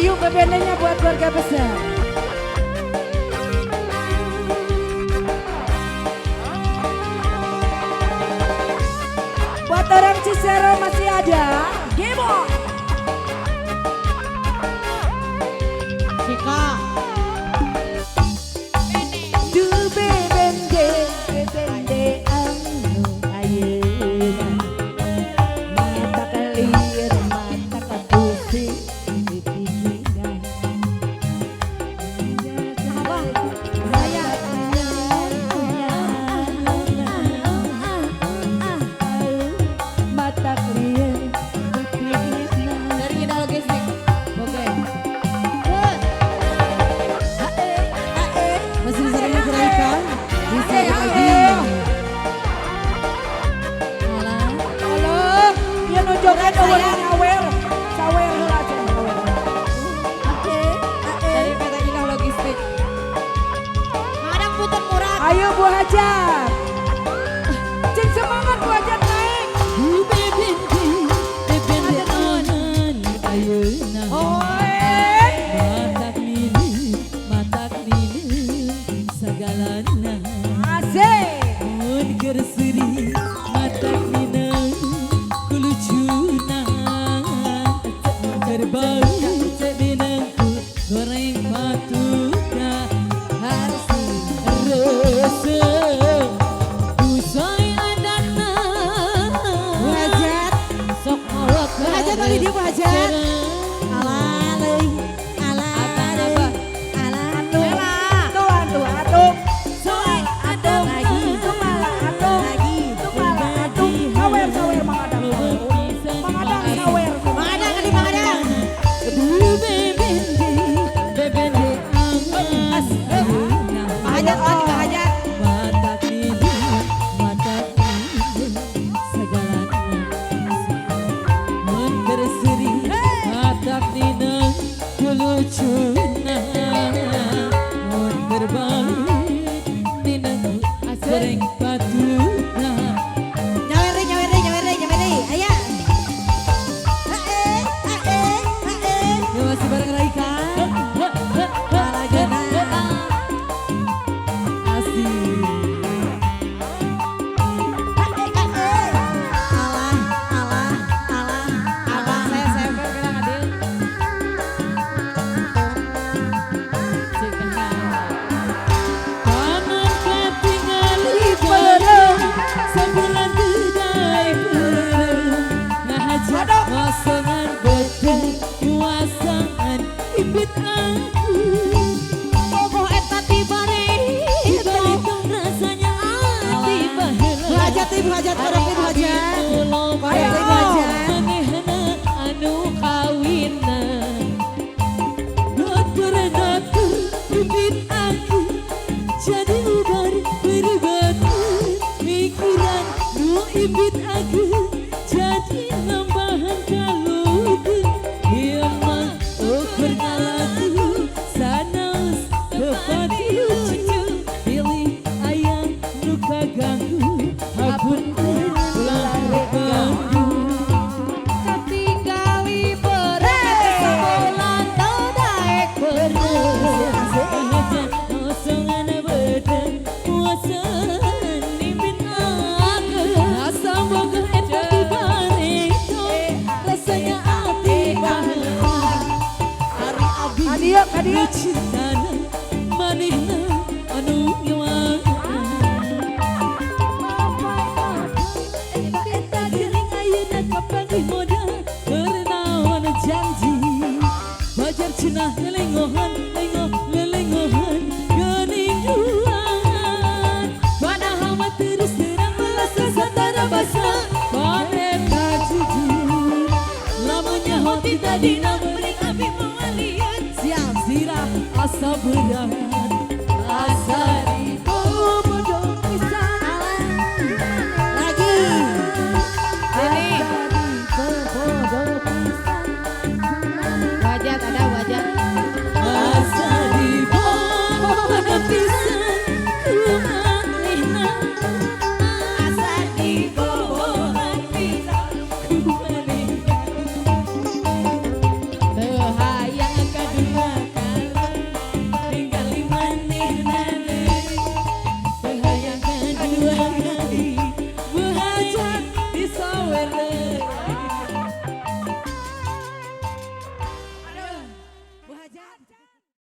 Ayu bebenenya buat keluarga besar. Buat orang Cisero masih ada. Gimo. Cika. Du bebende bebende anu ayeuna. Mata kelir mata kebusi dipikiran. Abang, saya mata kelir dipikiran. Dari kita logistik. Oke. Masih bisa diperhatikan. Bisa lagi. Halo, dia nunjukkan orang sawer. Sawer heula cenah. Dari PT Indah Logistik. Kadang putar murah. Ayo Bu Hajar. Cing semangat Bu Hajar naik. Asik. Goreng patuka harus rasa usai adakna Bu Hajat. sok awak Bu Hajat kali dia Bu Hajat. Alalai. Alalai. Alalai. Atuh aduh. Soy aduh lagi. Tumala aduh. Lagi. Tumala aduh. Sawer mangadang. Mangadang sawer. Mangadang kali mangadang. Bu Hajat lagi Bu Hajat. Goreng patuka Nyawere nyawere nyawere nyawere. Aya. ya masih bareng Raika Alagana. asik Abang saya bilang adil. Tangan ketinggal ibarat sebulan kedai perang ngajak pasangan betul kuasaan ibit aku Boboh eta tibare. tiba-tiba rasanya hati baheula Bu Hajat Bu Hajat orang Bu Hajat. Kaya Bu Hajat. manehna anu kawinna Doter ibit aku jadi ubar berbatu mikiran nu ibit aku jadi nambahan kaluku ieu mah ukur ngalaku sanos tepat lucu pilih ayam nu kaganggu hapunten ulah ganggu Ketinggali berat sebulan daek berat. kosongan badan puasan ibit aku asa boga eta tibareko rasanya hati baheula ari abi Adio, adio. cintana manehna anu nyawa eta geuning ayeuna kapanggih modal bernaon janji wajar cenah lelengohan lelengohan geuning duaan padahal mah terus terang melasa satara basa paneta jujur lamunnya hoti tadi na beuring abi mawalian siap sirah asa beurang